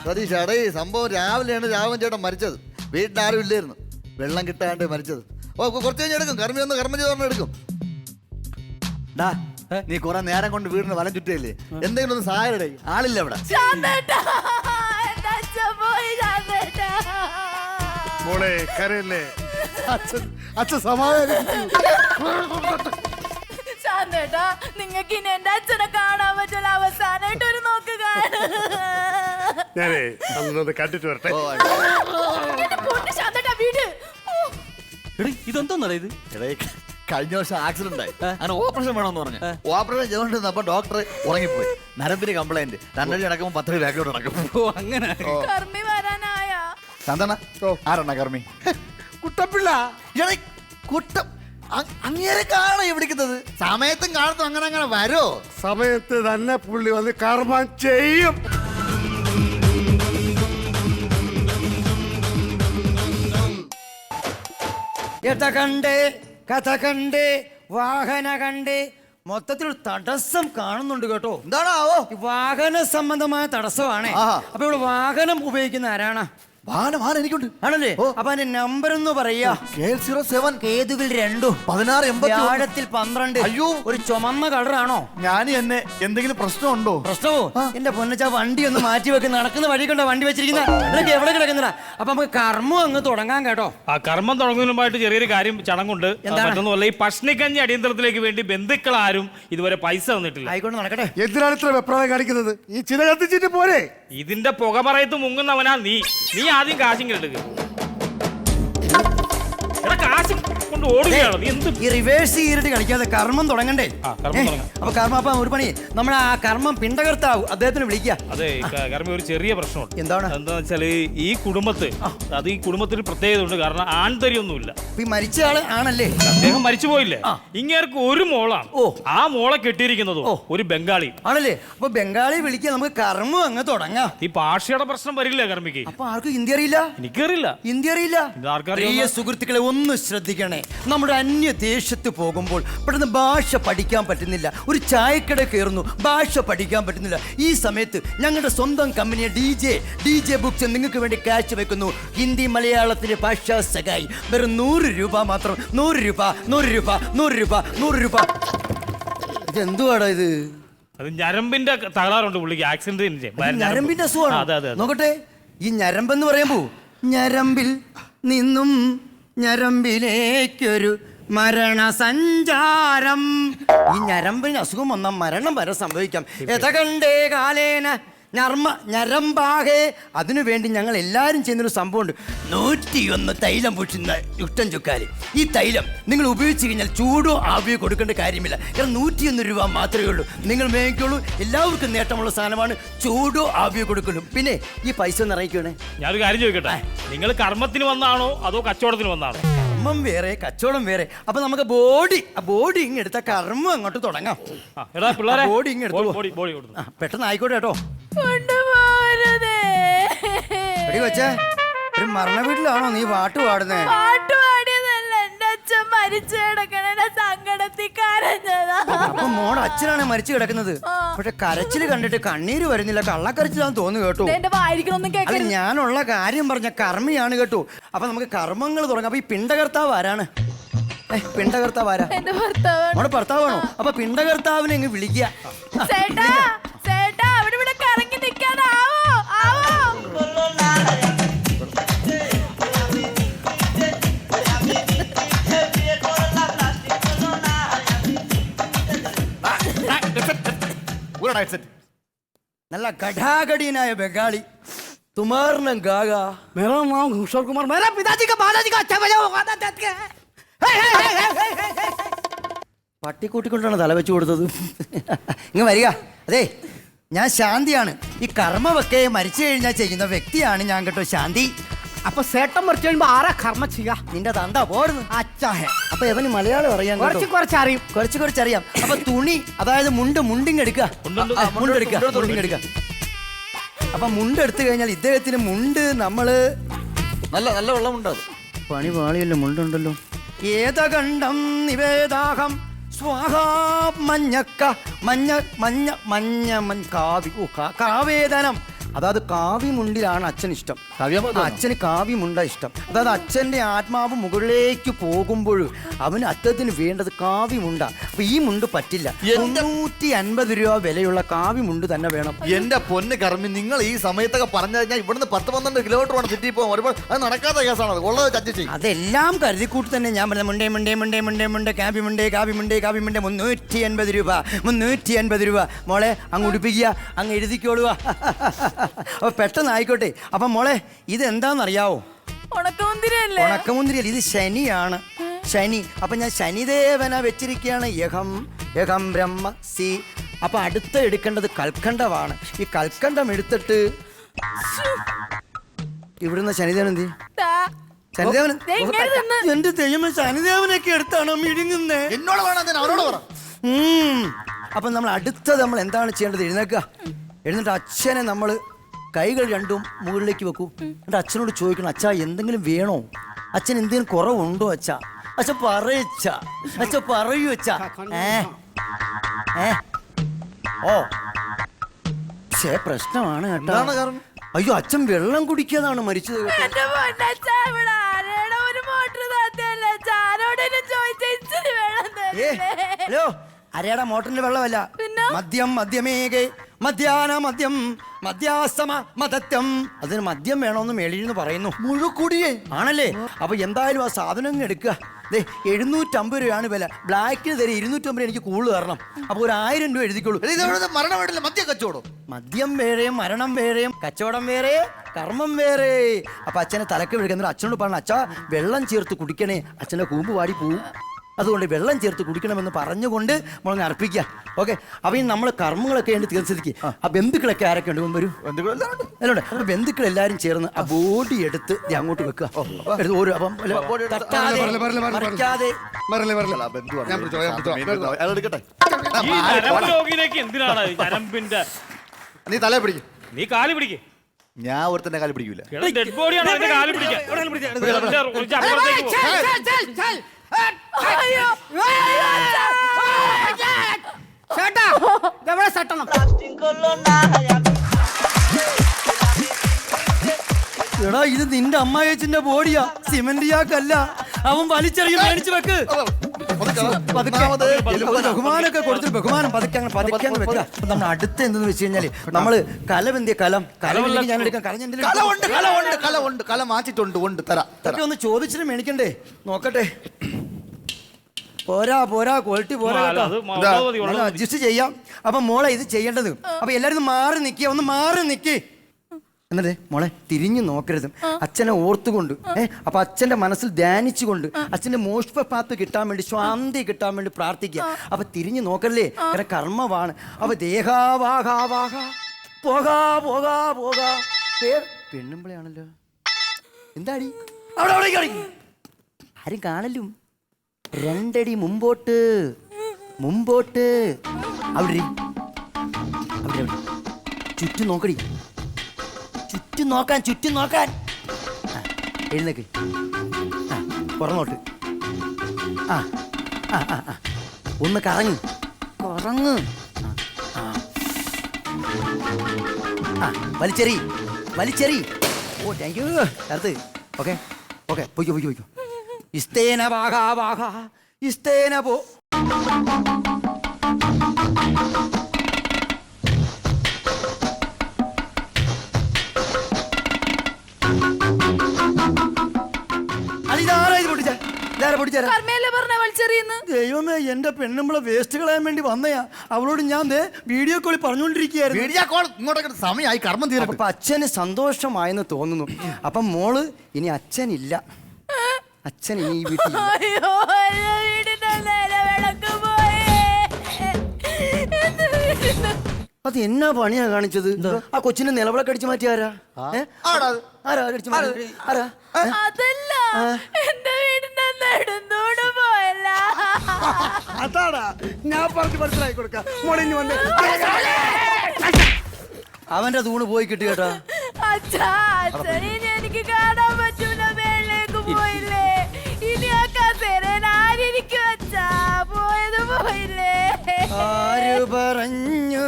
സതീഷ് അടേ സംഭവം രാവിലെയാണ് രാഘവൻ ചേട്ടൻ മരിച്ചത്. വീട്ടിലാരും ഇല്ലായിരുന്നു, വെള്ളം കിട്ടാണ്ട് മരിച്ചത്. ഓ കുറച്ച് കഴിഞ്ഞ് എടുക്കും, കർമ്മി ഒന്ന് കർമ്മം ചെയ്ത് എടുക്കും. ഡാ നീ കുറെ നേരം കൊണ്ട് വീടിന് വലം ചുറ്റിയല്ലേ, എന്തെങ്കിലും ഒന്ന് സഹായടേ, ആളില്ല ഇവിടെ. മോളെ കരയല്ലേ, അച്ഛൻ സമാധാനം. ശാന്തേട്ടാ, നിങ്ങൾക്ക് ഇനി എന്റെ അച്ഛനെ കാണാൻ പറ്റില്ല, അവസാനായിട്ട് ഒരു നോക്ക് ഞാനേ അന്നൊന്ന് കണ്ടിട്ട് വരട്ടെ. ശാന്തേട്ടാ വീട്. ഇതെന്തോന്നടാ ഇത്? കഴിഞ്ഞ വർഷം ആക്സിഡന്റ് ആയി, അങ്ങനെ ഓപ്പറേഷൻ വേണമെന്ന് പറഞ്ഞു. ഓപ്പറേഷൻ ചെയ്തോണ്ടിരുന്നപ്പോ ഡോക്ടർ ഉറങ്ങിപ്പോയി. നരമ്പിന് കംപ്ലൈന്റ്, 2 നടക്കുമ്പോൾ 10 ബാക്കിലോട്ട് നടക്കും. അങ്ങനെ കർമ്മി വരാനായ ചന്ദന ആരാ കർമ്മി? കുട്ടപ്പിള്ള. കുട്ടം അങ്ങനെ കാണോ വിളിക്കുന്നത്? സമയത്തും കാണത്തും അങ്ങനെ അങ്ങനെ വരോ? സമയത്ത് തന്നെ പുള്ളി വന്ന് കർമ്മം ചെയ്യും. കഥ കണ്ട് വാഹന കണ്ട് മൊത്തത്തിൽ തടസ്സം കാണുന്നുണ്ട് കേട്ടോ. എന്താണാവോ? വാഹന സംബന്ധമായ തടസ്സമാണ്. അപ്പൊ ഇവിടെ വാഹനം ഉപയോഗിക്കുന്ന ആരാണ്? വാഹനം എനിക്കുണ്ട്. ആണല്ലേ? അപ്പൊ അതിന്റെ നമ്പർ എന്ന് പറയാ KL07 കേതുവിൽ 2 1680 ആഴത്തിൽ 12. അയ്യോ, ഒരു ചുമന്ന കളറാണോ? ഞാൻ എന്നെ എന്തെങ്കിലും പ്രശ്നമുണ്ടോ? പ്രശ്നമോ? എന്റെ പൊന്നച്ചാ, വണ്ടി ഒന്ന് മാറ്റി വെക്ക്. നടക്കുന്ന വഴി കൊണ്ടാ വണ്ടി വെച്ചിരിക്കുന്ന. ഇതൊക്കെ എവിടെ കിടക്കുന്നതാ? അപ്പൊ നമുക്ക് കർമ്മം അങ്ങ് തുടങ്ങാൻ കേട്ടോ. ആ കർമ്മം തുടങ്ങുന്നതിന് മുമ്പായിട്ട് ചെറിയൊരു കാര്യം ചടങ്ങുണ്ട്. മറ്റൊന്നുമല്ല, ഈ പഷ്ണിക്കഞ്ഞി അടിയന്തരത്തിലേക്ക് വേണ്ടി ബന്ധുക്കൾ ആരും ഇതുവരെ പൈസ തന്നിട്ടില്ല. ആയിക്കോട്ടെ, നടക്കട്ടെ. എന്തിനാണ് ഇത്ര വെപ്രാളം കാണിക്കുന്നത്? ഈ ചില കത്തിച്ചിട്ട് പോരെ. ഇതിന്റെ പുക പറയത്ത് മുങ്ങുന്നവനാ നീ. നീ ആദ്യം കാശിങ് എടുക്കുക. കാശും കൊണ്ട് ഓടുകയാണ് നീ. എന്ത് ഈ റിവേഴ്സ് ചെയ്തിട്ട് കളിക്കാതെ കർമ്മം തുടങ്ങണ്ടേ? കർമ്മം തുടങ്ങാം. അപ്പൊ കർമ്മം, അപ്പൊ ഒരു പണി, നമ്മൾ ആ കർമ്മം പിണ്ടകർത്താവും അദ്ദേഹത്തിന് വിളിക്കുക. അതെ, കർമ്മ ഒരു ചെറിയ പ്രശ്നമുണ്ട്. എന്താണ്? എന്താന്ന് വെച്ചാല് ഈ കുടുംബത്തിൽ പ്രത്യേകത ഉണ്ട്. കാരണം ആൺതരിയൊന്നുമില്ല. ഈ മരിച്ച ആള് ആണല്ലേ? അദ്ദേഹം മരിച്ചു പോയില്ലേ? ഇങ്ങേർക്ക് ഒരു മോളാണ്. ആ മോളെ കെട്ടിയിരിക്കുന്നതോ ഒരു ബംഗാളി ആണല്ലേ? അപ്പൊ ബംഗാളി വിളിക്കുക, നമുക്ക് കർമ്മം അങ്ങ് തുടങ്ങാം. ഈ ഭാഷയുടെ പ്രശ്നം വരില്ല കർമ്മിക്ക്. അപ്പൊ ആർക്കും ഹിന്ദി അറിയില്ല? എനിക്കറിയില്ല. ഹിന്ദി അറിയില്ല? പ്രിയ സുഹൃത്തുക്കളെ, ഒന്ന് ശ്രദ്ധിക്കണേ. നമ്മുടെ അന്യ ദേശത്ത് പോകുമ്പോൾ പെട്ടെന്ന് ഭാഷ പഠിക്കാൻ പറ്റുന്നില്ല. ഒരു ചായക്കട കയറുന്നു, ഭാഷ പഠിക്കാൻ പറ്റുന്നില്ല. ഈ സമയത്ത് ഞങ്ങളുടെ സ്വന്തം കമ്പനിയെ DJ ബുക്സ് നിങ്ങൾക്ക് വേണ്ടി കാശ് വെക്കുന്നു. ഹിന്ദി മലയാളത്തിന്റെ ഭാഷാ സഹായി വെറും 100 രൂപ മാത്രം. 100 രൂപ, 100 രൂപ, 100 രൂപ, 100 രൂപ. ഇതെന്തുവാടാ ഇത്? അത് ഞരമ്പിന്റെ തകരാറുണ്ട് പുള്ളിക്ക്. ആക്സിഡന്റ് ഞരമ്പിന്റെ അസുഖമാണ്. നോക്കട്ടെ, ഈ ഞരമ്പെന്ന് പറയുമ്പോ ഞരമ്പിൽ നിന്നും ഞരമ്പിലേക്കൊരു മരണസഞ്ചാരം. ഈ ഞരമ്പിന് അസുഖം വന്നാൽ മരണം വരെ സംഭവിക്കാം. എതകണ്ടേ കാലേന ഞരമ്പാകെ. അതിനുവേണ്ടി ഞങ്ങൾ എല്ലാവരും ചെയ്യുന്നൊരു സംഭവമുണ്ട്. 101 തൈലം പൂശുന്ന ചുട്ടൻ ചുക്കാലി. ഈ തൈലം നിങ്ങൾ ഉപയോഗിച്ച് കഴിഞ്ഞാൽ ചൂടോ ആവിയോ കൊടുക്കേണ്ട കാര്യമില്ല. കാരണം 101 രൂപ മാത്രമേ ഉള്ളൂ. നിങ്ങൾ മേടിക്കുള്ളൂ. എല്ലാവർക്കും നേട്ടമുള്ള സാധനമാണ്. ചൂടോ ആവിയോ കൊടുക്കുള്ളൂ. പിന്നെ ഈ പൈസ ഒന്ന് ഇറങ്ങിക്കണേ. ഞാനൊരു കാര്യം ചോദിക്കട്ടെ, നിങ്ങൾ കർമ്മത്തിന് വന്നാണോ അതോ കച്ചവടത്തിന് വന്നാണോ? കർമ്മം വേറെ, കച്ചവടം വേറെ. അപ്പൊ നമുക്ക് ബോഡി ഇങ്ങ് എടുത്ത കർമ്മം അങ്ങോട്ട് തുടങ്ങാം. ബോഡി ഇങ്ങ് എടുത്തു. പെട്ടെന്ന് ആയിക്കോട്ടെ കേട്ടോ. വെച്ചേ, ഒരു മരണ വീട്ടിലാണോ നീ പാട്ട് പാടുന്നേ? പാട്ടുപാടിയതല്ല, എന്റെ അച്ഛൻ മരിച്ചു കിടക്കണ സങ്കടത്തിൽ കരഞ്ഞതാ. അപ്പൊ മോടെ അച്ഛനാണ് മരിച്ചു കിടക്കുന്നത്. പക്ഷെ കരച്ചില് കണ്ടിട്ട് കണ്ണീര് വരുന്നില്ല, കള്ളക്കരച്ചിലാന്ന് തോന്നുന്നു കേട്ടോ. അല്ല, ഞാനുള്ള കാര്യം പറഞ്ഞ കർമ്മിയാണ് കേട്ടോ. അപ്പൊ നമുക്ക് കർമ്മങ്ങൾ തുടങ്ങാം. അപ്പൊ ഈ പിണ്ടകർത്താവ് ആരാണ്? പിണ്ടകർത്താവ് ആരാ? നമ്മുടെ ഭർത്താവാണോ? അപ്പൊ പിണ്ടകർത്താവിനെ അങ്ങ് വിളിക്കുക. നല്ല ഘടാഘടീനായ ബംഗാളി. തുമാർണം ഗാഗ. मेरा नाम घूसर कुमार, मेरा पिताजी का बालाजी का अच्छा बजा हुआ था. പട്ടിക്കൂട്ടിക്കൊണ്ടാണ് തല വെച്ച് കൊടുത്തത്. ഇങ്ങ് വരിക. അതെ, ഞാൻ ശാന്തിയാണ്. ഈ കർമ്മമൊക്കെ മരിച്ചു കഴിഞ്ഞാൽ ചെയ്യുന്ന വ്യക്തിയാണ് ഞാൻ കേട്ടോ, ശാന്തി. അപ്പൊ സേട്ടൻ മരിച്ചു കഴിയുമ്പോ ആരാ കർമ്മ ചെയ്യാ? നിന്റെ തന്ത പോരുന്നു. അച്ചാഹേ. അപ്പൊ എവന് മലയാളം അറിയാം, കുറച്ചറിയും. കുറച്ചറിയാം. അപ്പൊ തുണി, അതായത് മുണ്ടിങ്ങെടുക്കുക. മുണ്ടെടുക്കുക. അപ്പൊ മുണ്ടെടുത്തു കഴിഞ്ഞാൽ ഇദ്ദേഹത്തിന് മുണ്ട് നമ്മള് നല്ല വെള്ളമുണ്ട്. പണി പാളിയല്ലോ, മുണ്ടുണ്ടല്ലോ. ഏതകണ്ഠം നിവേദാഹം സ്വാഹാ മഞ്ഞക്ക മഞ്ഞ കാവി കാവേദനം അതായത് കാവിമുണ്ടിലാണ് അച്ഛൻ ഇഷ്ടം. അച്ഛന് കാവിമുണ്ട ഇഷ്ടം. അതായത് അച്ഛൻ്റെ ആത്മാവ് മുകളിലേക്ക് പോകുമ്പോൾ അവന് അച്ഛത്തിന് വേണ്ടത് കാവിമുണ്ട. അപ്പൊ ഈ മുണ്ട് പറ്റില്ല. 350 രൂപ വിലയുള്ള കാവിമുണ്ട് തന്നെ വേണം. എന്റെ പൊന്ന് കർമ്മി, നിങ്ങൾ ഈ സമയത്തൊക്കെ പറഞ്ഞു കഴിഞ്ഞാൽ ഇവിടുന്ന് 10-12 കിലോമീറ്റർ വേണം സിറ്റി പോകാൻ. ഒരുപാട് അത് നടക്കാത്ത കേസാണ്. അത് ഉള്ളത് ചർച്ച ചെയ്യും. അതെല്ലാം കരുതിക്കൂട്ടി തന്നെ ഞാൻ പറഞ്ഞ മുണ്ടേ മുണ്ടേ മുണ്ടേ മുണ്ടേ മുണ്ടേ കാവിമുണ്ടേ കാവിമുണ്ടേ കാവിമുണ്ടേ 350 രൂപ 350 രൂപ. മോളെ അങ്ങ് ഉടുപ്പിക്കുക, അങ്ങ് എഴുതിക്കോളുക. അപ്പൊ പെട്ടെന്ന് ആയിക്കോട്ടെ. അപ്പൊ മോളെ ഇതെന്താണെന്നറിയാവോ? ഉണക്കമുന്തിരിയല്ലേ? ഉണക്കമുന്തിരിയല്ല, ഇത് ശനിയാണ്. ശനി. അപ്പൊ ഞാൻ ശനിദേവന വെച്ചിരിക്കുകയാണ്. യഹം യഹം ബ്രഹ്മ സി. അപ്പൊ അടുത്ത എടുക്കേണ്ടത് കൽക്കണ്ടമാണ്. ഈ കൽക്കണ്ടം എടുത്തിട്ട് ഇവിടുന്ന് ശനിദേവൻ എന്ത് ചെയ്യും? ശനിദേവൻ എന്റെ തെയ്യം ശനിദേവനൊക്കെ എടുത്താണോ മിഴുങ്ങുന്നേ? എന്നോട് വേണം, അവനോട് പറ. അപ്പം നമ്മൾ അടുത്തത് നമ്മൾ എന്താണ് ചെയ്യേണ്ടത്? എഴുന്നേക്കുക. എഴുന്നിട്ട് അച്ഛനെ നമ്മൾ കൈകൾ രണ്ടും മുകളിലേക്ക് വെക്കൂ. എന്നിട്ട് അച്ഛനോട് ചോദിക്കണം, അച്ഛാ എന്തെങ്കിലും വേണോ? അച്ഛൻ എന്തെങ്കിലും കുറവുണ്ടോ അച്ഛാ? അച്ഛൻ പറയച്ച, അച്ഛൻ പറയൂ അച്ഛാ. ഓ ശേ, പ്രശ്നമാണ് കേട്ടോ. അയ്യോ, അച്ഛൻ വെള്ളം കുടിക്കാതാണ് മരിച്ചത് കേട്ടോ. എന്റെ പൊന്നച്ഛാ, ഇവിടെ ആരെയുടെ ഒരു മോട്ടർ താത്തയല്ലേ? ചാരോടെ ചോദിച്ച ഇച്ചിരി വെള്ളം തരില്ലേ? ഹലോ, അരയുടെ മോട്ടറിന്റെ വെള്ളമല്ല. പിന്നെ? മദ്യം മദ്യമേകെ മധ്യാന മദ്യം മധ്യാസമ മദത്യം. അതിന് മദ്യം വേണമെന്ന് മേളിന്ന് പറയുന്നു. മുഴുക്കുടിയേ ആണല്ലേ? അപ്പൊ എന്തായാലും ആ സാധനം എടുക്കുക. 750 രൂപയാണ് വില. ബ്ലാക്കിന് തരും 250 എനിക്ക് കൂടുതൽ തരണം. അപ്പൊ ഒരു 1000 രൂപ എഴുതിക്കോളൂ. മരണം വീട്ടില്ല, മദ്യം കച്ചവടം. മദ്യം വേറെയും മരണം വേറെയും കച്ചവടം വേറെ കർമ്മം വേറെ. അപ്പൊ അച്ഛനെ തലക്ക് വിളിക്കുന്നത് അച്ഛനോട് പറഞ്ഞു, അച്ഛാ വെള്ളം ചേർത്ത് കുടിക്കണേ, അച്ഛൻ്റെ കൂമ്പ് വാടി പോവും. അതുകൊണ്ട് വെള്ളം ചേർത്ത് കുടിക്കണമെന്ന് പറഞ്ഞുകൊണ്ട് നമ്മളങ്ങ് അർപ്പിക്കുക. ഓക്കെ. അപ്പൊ ഈ നമ്മൾ കർമ്മങ്ങളൊക്കെ ഉണ്ട് തീർച്ചയായിരിക്കും. ആ ബന്ധുക്കളൊക്കെ ആരൊക്കെ ഉണ്ട്? വരൂ. അല്ലോണ്ട്. അപ്പൊ ബന്ധുക്കൾ എല്ലാവരും ചേർന്ന് ആ ബോഡി എടുത്ത് അങ്ങോട്ട് വെക്കുക. നീ തല പിടിക്കും, നീ കാല് പിടിക്കേ. ഞാൻ ഒരുത്തന്റെ കാല് പിടിക്കൂല. ഡെഡ് ബോഡിയാണ് അതിന്റെ കാല് പിടിക്കാൻ. അയ്യോ, ചേട്ടാ ഇതെവിടെ സട്ടണം? എടാ, ഇത് നിന്റെ അമ്മായച്ചന്റെ ബോഡിയാ, സിമന്റിയാക്കല്ല. അവൻ വലിച്ചെറിയും. മേടിച്ചു വെക്ക്. ബഹുമാനൊക്കെ കൊടുത്തിട്ട് ബഹുമാനം പതുക്കെ വെക്കുക. നമ്മൾ അടുത്ത എന്തെന്ന് വെച്ച് കഴിഞ്ഞാല് നമ്മള് കലവെന്തിയ കലം ഞാൻ എടുക്കാം. കല മാറ്റിട്ടുണ്ട്. തരാം. ഒന്ന് ചോദിച്ചിട്ട് മേടിക്കണ്ടേ? നോക്കട്ടെ. പോരാ ക്വാളിറ്റി പോരാ കേട്ടോ. അഡ്ജസ്റ്റ് ചെയ്യാം. അപ്പൊ മോളെ ഇത് ചെയ്യേണ്ടത്, അപ്പൊ എല്ലാരും മാറി നിൽക്കുക. ഒന്ന് മാറി നിൽക്കി. എന്നിട്ട് മോളെ തിരിഞ്ഞു നോക്കരുത്. അച്ഛനെ ഓർത്തുകൊണ്ട് അപ്പൊ അച്ഛന്റെ മനസ്സിൽ ധ്യാനിച്ചുകൊണ്ട് അച്ഛന്റെ മോഷ്പപാത്ത് കിട്ടാൻ വേണ്ടി, ശാന്തി കിട്ടാൻ വേണ്ടി പ്രാർത്ഥിക്കുക. അപ്പൊ തിരിഞ്ഞു നോക്കല്ലേ, കാരണം കർമ്മമാണ്. അപ്പൊ ദേഹാവാഹാവാഹ പോകാ പോകാ പോകാ. പെണ്ണുമ്പളയാണല്ലോ. എന്താടി അവിടെ ആരും കാണലും. 2 അടി മുമ്പോട്ട് അവിടെ ചുറ്റും നോക്കടി. ചുറ്റും നോക്കാൻ. എഴുന്നേക്ക്. പുറന്നോട്ട്. ഒന്ന് കറങ്ങ്. വലിച്ചെറി. ഓ താങ്ക് യു. അടുത്ത്. ഓക്കെ. പൊയ്ക്കോ. ഇസ്തേന വാഹ ഇസ്തേന പോ. ദൈവമേ, എന്റെ പെണ്ണുമ്പളെ വേസ്റ്റ് കളയാൻ വേണ്ടി വന്നയാ. അവളോട് ഞാൻ വീഡിയോ കോളിൽ പറഞ്ഞുകൊണ്ടിരിക്കുകയായിരുന്നു. സമയമായി, കർമ്മം തീരും. അപ്പൊ അച്ഛന് സന്തോഷമായെന്ന് തോന്നുന്നു. അപ്പൊ മോള് ഇനി അച്ഛനില്ല. അച്ഛൻ ഇനി ഈ വീട്ടിൽ അത് എന്നാ പണിയാ കാണിച്ചത്? ആ കൊച്ചിനെ നിലവിളക്ക് അടിച്ചു മാറ്റിയാരാ? അതല്ല, എന്റെ വീടിന്റെ നെടുന്തൂട് പോയല്ല. അതാടാ ഞാൻ പറഞ്ഞു മനസ്സിലാക്കി കൊടുക്കാം. മോളിഞ്ഞ് വന്ന് അവന്റെ തൂണ് പോയി കിട്ടി കേട്ടാ. ഇനി എനിക്ക് കാണാൻ പറ്റൂല. മേളിലേക്ക് പോയില്ലേ? ഇനി ആ കസേരയിൽ ആരിക്കും? അച്ഛാ പോയത് പോയില്ലേ? ആര് പറഞ്ഞു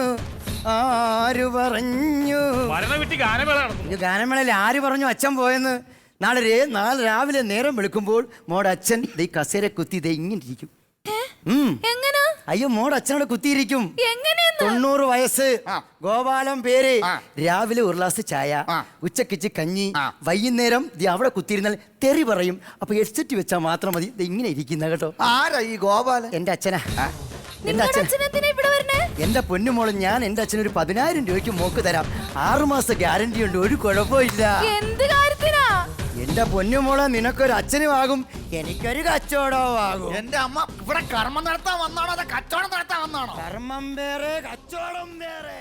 ആര് പറഞ്ഞു? മരണ വീട്ടിൽ ഗാനമേള നടന്നു. ഇത് ഗാനമേളയിൽ ആര് പറഞ്ഞു അച്ഛൻ പോയെന്ന്? നാളെ രാവിലെ നേരം വെളുക്കുമ്പോൾ മോടെ അച്ഛൻ ഈ കസേര കുത്തി ഇങ്ങനെ ഇരിക്കും. എങ്ങനെ? അയ്യോ, മോടെ അച്ഛനോട് കുത്തിയിരിക്കും. എങ്ങനെയെന്ന്? 90 വയസ്സ്, ഗോപാലം പേര്. രാവിലെ ഒരു ഗ്ലാസ് ചായ, ഉച്ചക്കിച്ച് കഞ്ഞി, വൈകുന്നേരം അവിടെ കുത്തിയിരുന്നാൽ തെറി പറയും. അപ്പൊ ഹെഡ്സെറ്റ് വെച്ചാൽ മാത്രം മതി. ഇങ്ങനെ ഇരിക്കുന്ന കേട്ടോ. ആരാ ഈ ഗോപാലൻ? എന്റെ അച്ഛനാ. എന്റെ പൊന്നുമോള്, ഞാൻ എന്റെ അച്ഛനൊരു 10,000 രൂപയ്ക്ക് മോക്ക് തരാം. 6 മാസം ഗ്യാരണ്ടി ഉണ്ട്, ഒരു കുഴപ്പമില്ല. എന്ത് കാര്യത്തിനാ? എന്റെ പൊന്നുമോളെ, നിനക്കൊരു അച്ഛനും ആകും, എനിക്കൊരു കച്ചവടവും ആകും. എന്റെ അമ്മ ഇവിടെ കർമ്മം നടത്താൻ വന്നാണോ അതോ കച്ചവടം നടത്താൻ വന്നാണോ? കർമ്മം വേറെ, കച്ചവടം വേറെ.